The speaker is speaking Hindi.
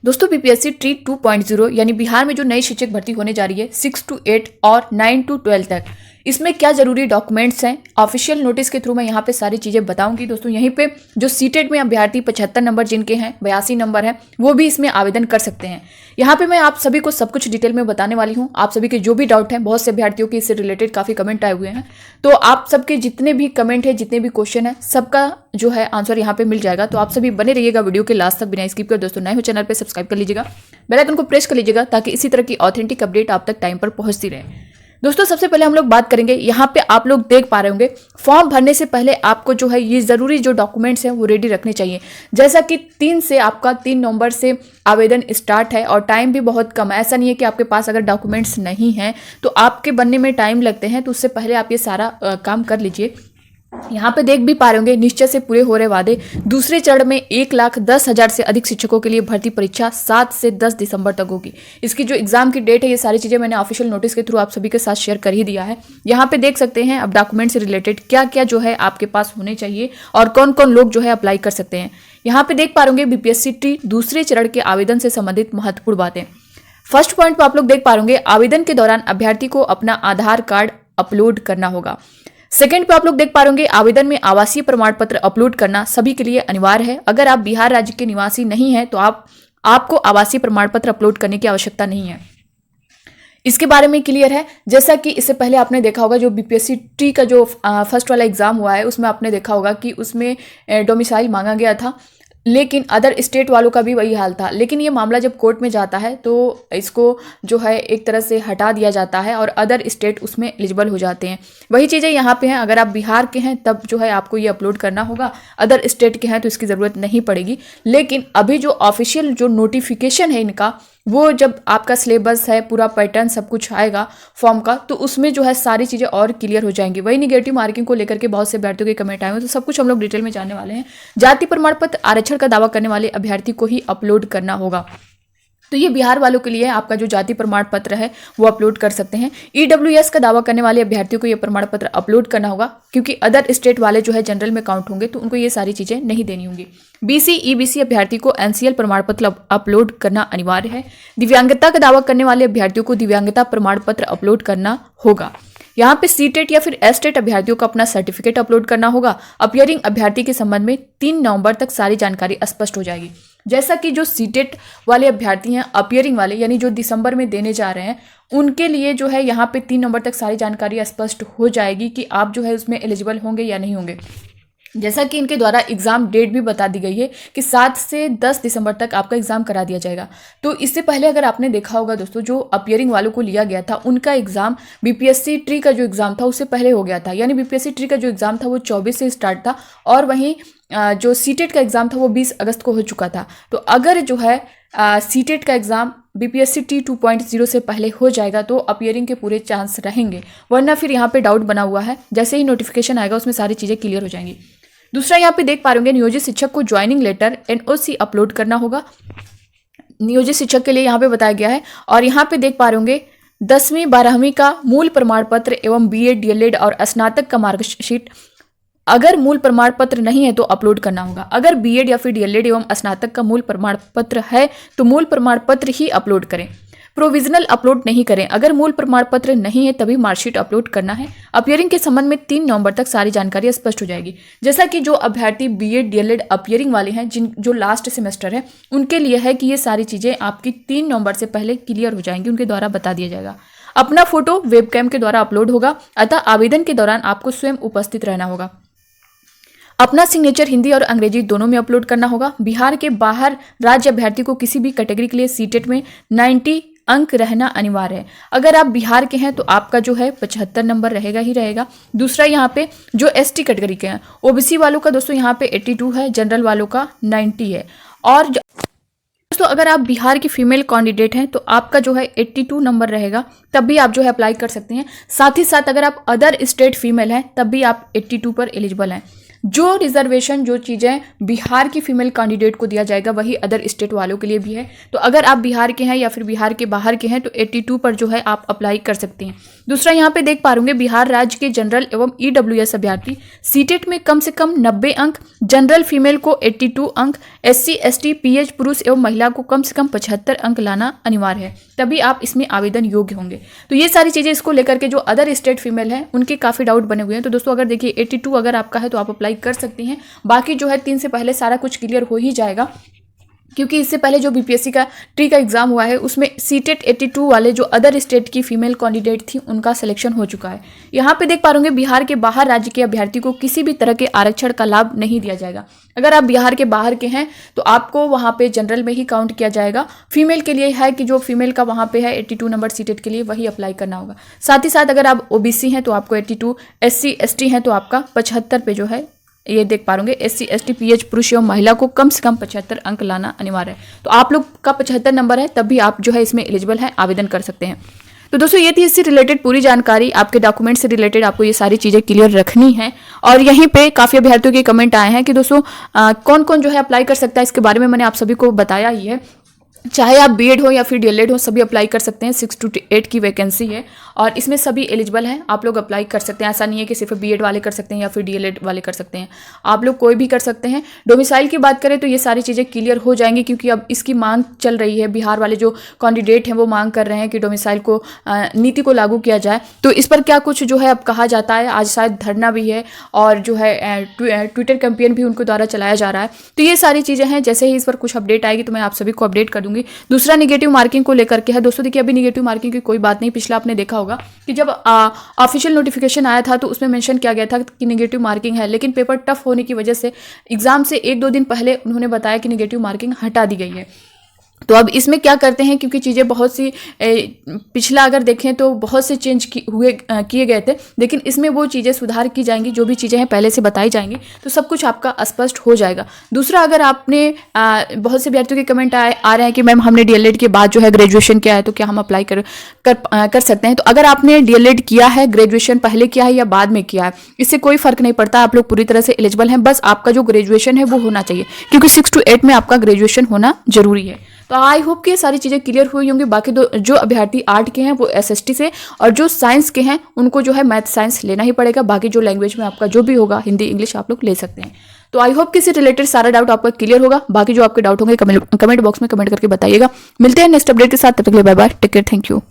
दोस्तों बीपीएससी ट्री 2.0 यानी बिहार में जो नई शिक्षक भर्ती होने जा रही है 6 to 8 और 9 to 12 तक, इसमें क्या जरूरी डॉक्यूमेंट्स हैं, ऑफिशियल नोटिस के थ्रू मैं यहाँ पे सारी चीज़ें बताऊंगी। दोस्तों यहीं पे जो सीटेट में अभ्यर्थी 75 नंबर जिनके हैं, 82 नंबर है, वो भी इसमें आवेदन कर सकते हैं। यहाँ पे मैं आप सभी को सब कुछ डिटेल में बताने वाली हूँ। आप सभी के जो भी डाउट हैं, बहुत से अभ्यर्थियों के इससे रिलेटेड काफ़ी कमेंट आए हुए हैं, तो आप सबके जितने भी कमेंट है, जितने भी क्वेश्चन है, सबका जो है आंसर यहाँ पे मिल जाएगा। तो आप सभी बने रहिएगा वीडियो के लास्ट तक बिना स्किप कर। दोस्तों नए हो चैनल पे सब्सक्राइब कर लीजिएगा, बेल आइकन को प्रेस कर लीजिएगा ताकि इसी तरह की ऑथेंटिक अपडेट आप तक टाइम पर पहुंचती रहे। दोस्तों सबसे पहले हम लोग बात करेंगे, यहाँ पे आप लोग देख पा रहे होंगे फॉर्म भरने से पहले आपको जो है ये जरूरी जो डॉक्यूमेंट्स हैं वो रेडी रखने चाहिए। जैसा कि 3 नवंबर से आवेदन स्टार्ट है और टाइम भी बहुत कम है। ऐसा नहीं है कि आपके पास अगर डॉक्यूमेंट्स नहीं हैं तो आपके बनने में टाइम लगते हैं, तो उससे पहले आप ये सारा काम कर लीजिए। यहाँ पे देख भी पा रहे होंगे निश्चय से पूरे हो रहे वादे। दूसरे चरण में 1,10,000 से अधिक शिक्षकों के लिए भर्ती परीक्षा 7 से 10 दिसंबर तक होगी। इसकी जो एग्जाम की डेट है, ये सारी चीजें मैंने ऑफिशियल नोटिस के थ्रू आप सभी के साथ शेयर कर ही दिया है। यहाँ पे देख सकते हैं अब डॉक्यूमेंट से रिलेटेड क्या क्या जो है आपके पास होने चाहिए और कौन कौन लोग जो है अप्लाई कर सकते हैं। यहाँ पे देख पा रहे होंगे बीपीएससी ट्री दूसरे चरण के आवेदन से संबंधित महत्वपूर्ण बातें। फर्स्ट पॉइंट पर आप लोग देख पा रहे होंगे आवेदन के दौरान अभ्यर्थी को अपना आधार कार्ड अपलोड करना होगा। सेकंड पे आप लोग देख पा रहे होंगे आवेदन में आवासीय प्रमाण पत्र अपलोड करना सभी के लिए अनिवार्य है। अगर आप बिहार राज्य के निवासी नहीं हैं तो आपको आवासीय प्रमाण पत्र अपलोड करने की आवश्यकता नहीं है। इसके बारे में क्लियर है। जैसा कि इससे पहले आपने देखा होगा जो बीपीएससी ट्री का जो फर्स्ट वाला एग्जाम हुआ है उसमें आपने देखा होगा कि उसमें डोमिसाइल मांगा गया था, लेकिन अदर स्टेट वालों का भी वही हाल था। लेकिन ये मामला जब कोर्ट में जाता है तो इसको जो है एक तरह से हटा दिया जाता है और अदर स्टेट उसमें एलिजिबल हो जाते हैं। वही चीज़ें यहाँ पे हैं। अगर आप बिहार के हैं तब जो है आपको ये अपलोड करना होगा, अदर स्टेट के हैं तो इसकी ज़रूरत नहीं पड़ेगी। लेकिन अभी जो ऑफिशियल जो नोटिफिकेशन है इनका, वो जब आपका सिलेबस है, पूरा पैटर्न सब कुछ आएगा फॉर्म का, तो उसमें जो है सारी चीज़ें और क्लियर हो जाएंगी। वही निगेटिव मार्किंग को लेकर के बहुत से अभ्यर्थियों के कमेंट आए हैं, तो सब कुछ हम लोग डिटेल में जानने वाले हैं। जाति प्रमाण पत्र आरक्षण का दावा करने वाले अभ्यर्थी को ही अपलोड करना होगा। तो ये बिहार वालों के लिए आपका जो जाति प्रमाण पत्र है वो अपलोड कर सकते हैं। ईडब्ल्यूएस का दावा करने वाले अभ्यर्थियों को ये प्रमाण पत्र अपलोड करना होगा, क्योंकि अदर स्टेट वाले जो है जनरल में काउंट होंगे तो उनको ये सारी चीजें नहीं देनी होंगी। बीसी ईबीसी अभ्यर्थी को एनसीएल प्रमाण पत्र अपलोड करना अनिवार्य है। दिव्यांगता का दावा करने वाले अभ्यर्थियों को दिव्यांगता प्रमाण पत्र अपलोड करना होगा। यहाँ पे सीटेट या फिर एस्टेट अभ्यर्थियों को अपना सर्टिफिकेट अपलोड करना होगा। अपियरिंग अभ्यर्थी के संबंध में 3 नवंबर तक सारी जानकारी स्पष्ट हो जाएगी। जैसा कि जो सीटेट वाले अभ्यर्थी हैं, अपियरिंग वाले यानी जो दिसंबर में देने जा रहे हैं, उनके लिए जो है यहाँ पे 3 नवंबर तक सारी जानकारी स्पष्ट हो जाएगी कि आप जो है उसमें एलिजिबल होंगे या नहीं होंगे। जैसा कि इनके द्वारा एग्जाम डेट भी बता दी गई है कि 7 से 10 दिसंबर तक आपका एग्जाम करा दिया जाएगा। तो इससे पहले अगर आपने देखा होगा दोस्तों, जो अपियरिंग वालों को लिया गया था उनका एग्जाम बीपीएससी ट्री का जो एग्जाम था उससे पहले हो गया था। यानी बीपीएससी ट्री का जो एग्जाम था वो 24 से स्टार्ट था और वहीं जो सीटेट का एग्जाम था वो 20 अगस्त को हो चुका था। तो अगर जो है सीटेट का एग्जाम बीपीएससी ट्री 2.0 से पहले हो जाएगा तो अपियरिंग के पूरे चांस रहेंगे, वरना फिर यहाँ पे डाउट बना हुआ है। जैसे ही नोटिफिकेशन आएगा उसमें सारी चीज़ें क्लियर हो जाएंगी। दूसरा यहाँ पे देख पा रहे होंगे नियोजित शिक्षक को ज्वाइनिंग लेटर एनओसी अपलोड करना होगा। नियोजित शिक्षक के लिए यहाँ पे बताया गया है। और यहाँ पे देख पा रहे होंगे 10वीं 12वीं का मूल प्रमाण पत्र एवं बीएड डीएलएड और स्नातक का मार्कशीट, अगर मूल प्रमाण पत्र नहीं है तो अपलोड करना होगा। अगर बीएड या फिर डीएलएड एवं स्नातक का मूल प्रमाण पत्र है तो मूल प्रमाण पत्र ही अपलोड करें, प्रोविजनल अपलोड नहीं करें। अगर मूल प्रमाण पत्र नहीं है तभी मार्कशीट अपलोड करना है। अपियरिंग के संबंध में 3 नवंबर तक सारी जानकारी स्पष्ट हो जाएगी। जैसा कि जो अभ्यर्थी बीएड डीएलएड अपियरिंग वाले हैं, जो लास्ट सेमेस्टर है, उनके लिए है कि ये सारी चीज़ें आपकी 3 नवंबर से पहले क्लियर हो जाएंगी, उनके द्वारा बता दिया जाएगा। अपना फोटो वेबकैम के द्वारा अपलोड होगा, अतः आवेदन के दौरान आपको स्वयं उपस्थित रहना होगा। अपना सिग्नेचर हिंदी और अंग्रेजी दोनों में अपलोड करना होगा। बिहार के बाहर राज्य अभ्यर्थी को किसी भी कैटेगरी के लिए सीटेट में 90 अंक रहना अनिवार्य है। अगर आप बिहार के हैं तो आपका जो है 75 नंबर रहेगा ही रहेगा। दूसरा यहाँ पे जो एसटी कैटेगरी के हैं, ओबीसी वालों का दोस्तों यहाँ पे 82 है, जनरल वालों का 90 है। और दोस्तों अगर आप बिहार की फीमेल कैंडिडेट हैं तो आपका जो है 82 नंबर रहेगा, तब भी आप जो है अप्लाई कर सकते हैं। साथ ही साथ अगर आप अदर स्टेट फीमेल हैं तब भी आप 82 पर एलिजिबल हैं। जो रिजर्वेशन, जो चीज़ें बिहार की फीमेल कैंडिडेट को दिया जाएगा वही अदर स्टेट वालों के लिए भी है। तो अगर आप बिहार के हैं या फिर बिहार के बाहर के हैं तो 82 पर जो है आप अप्लाई कर सकते हैं। दूसरा यहाँ पे देख पा रहे होंगे बिहार राज्य के जनरल एवं ईडब्ल्यूएस अभ्यर्थी सीटेट में कम से कम 90 अंक, जनरल फीमेल को 82 अंक, SC ST PH पुरुष एवं महिला को कम से कम 75 अंक लाना अनिवार्य है, तभी आप इसमें आवेदन योग्य होंगे। तो ये सारी चीज़ें इसको लेकर के जो अदर स्टेट फीमेल हैं उनके काफ़ी डाउट बने हुए हैं। तो दोस्तों अगर देखिए 82 अगर आपका है तो आप अप्लाई कर सकती हैं। बाकी जो है 3 से पहले सारा कुछ क्लियर हो ही जाएगा, क्योंकि इससे पहले जो BPSC का ट्री का एग्जाम हुआ है उसमें सीटेट 82 वाले जो अदर स्टेट की फीमेल कैंडिडेट थी उनका सिलेक्शन हो चुका है। यहाँ पे देख पा रहे होंगे बिहार के बाहर राज्य के अभ्यर्थी को किसी भी तरह के आरक्षण का लाभ नहीं दिया जाएगा। अगर आप बिहार के बाहर के हैं तो आपको वहाँ पे जनरल में ही काउंट किया जाएगा। फीमेल के लिए है कि जो फीमेल का वहाँ पे है 82 नंबर सीटेट के लिए वही अप्लाई करना होगा। साथ ही साथ अगर आप OBC हैं तो आपको 82, SC ST हैं तो आपका 75 पे जो है ये देख पा रहे होंगे SC ST PH पुरुष एवं महिला को कम से कम 75 अंक लाना अनिवार्य है। तो आप लोग का 75 नंबर है तब भी आप जो है इसमें एलिजिबल हैं, आवेदन कर सकते हैं। तो दोस्तों ये थी इससे रिलेटेड पूरी जानकारी। आपके डॉक्यूमेंट से रिलेटेड आपको ये सारी चीज़ें क्लियर रखनी है। और यहीं पे काफ़ी अभ्यर्थियों के कमेंट आए हैं कि दोस्तों कौन कौन जो है अप्लाई कर सकता है, इसके बारे में मैंने आप सभी को बताया ही है। चाहे आप B.Ed हो या फिर DLED हो, सभी अप्लाई कर सकते हैं। 6 to 8 की वैकेंसी है और इसमें सभी एलिजिबल हैं, आप लोग अप्लाई कर सकते हैं। ऐसा नहीं है कि सिर्फ B.Ed वाले कर सकते हैं या फिर DLED वाले कर सकते हैं, आप लोग कोई भी कर सकते हैं। डोमिसाइल की बात करें तो ये सारी चीज़ें क्लियर हो जाएंगी, क्योंकि अब इसकी मांग चल रही है। बिहार वाले जो कैंडिडेट हैं वो मांग कर रहे हैं कि डोमिसाइल को नीति को लागू किया जाए। तो इस पर क्या कुछ जो है अब कहा जाता है। आज शायद धरना भी है और जो है ट्विटर कैंपेन भी उनके द्वारा चलाया जा रहा है। तो ये सारी चीज़ें हैं, जैसे ही इस पर कुछ अपडेट आएगी तो मैं आप सभी को अपडेट कर दूंगी। दूसरा नेगेटिव मार्किंग को लेकर के है दोस्तों। देखिए अभी नेगेटिव मार्किंग की कोई बात नहीं। पिछला आपने देखा होगा कि जब ऑफिशियल नोटिफिकेशन आया था तो उसमें मेंशन किया गया था कि नेगेटिव मार्किंग है, लेकिन पेपर टफ होने की वजह से एग्जाम से 1-2 दिन पहले उन्होंने बताया कि नेगेटिव मार्किंग हटा दी गई है। तो अब इसमें क्या करते हैं, क्योंकि चीज़ें बहुत सी पिछला अगर देखें तो बहुत से चेंज किए गए थे, लेकिन इसमें वो चीज़ें सुधार की जाएंगी। जो भी चीज़ें हैं पहले से बताई जाएंगी तो सब कुछ आपका स्पष्ट हो जाएगा। दूसरा, अगर आपने बहुत से विद्यार्थियों के कमेंट आ रहे हैं कि मैम हमने DLED के बाद जो है ग्रेजुएशन किया है तो क्या हम अप्लाई कर सकते हैं। तो अगर आपने DLED किया है, ग्रेजुएशन पहले किया है या बाद में किया है, इससे कोई फर्क नहीं पड़ता। आप लोग पूरी तरह से एलिजिबल हैं, बस आपका जो ग्रेजुएशन है वो होना चाहिए, क्योंकि 6 to 8 में आपका ग्रेजुएशन होना जरूरी है। तो आई होप कि ये सारी चीज़ें क्लियर हुई होंगी। बाकी जो अभ्यर्थी आर्ट के हैं वो SST से, और जो साइंस के हैं उनको जो है मैथ साइंस लेना ही पड़ेगा। बाकी जो लैंग्वेज में आपका जो भी होगा, हिंदी इंग्लिश, आप लोग ले सकते हैं। तो आई होप कि इससे रिलेटेड सारा डाउट आपका क्लियर होगा। बाकी जो आपके डाउट होंगे कमेंट बॉक्स में कमेंट करके बताइएगा। मिलते हैं नेक्स्ट अपडेट के साथ, तब तक के लिए bye bye, take care, thank you.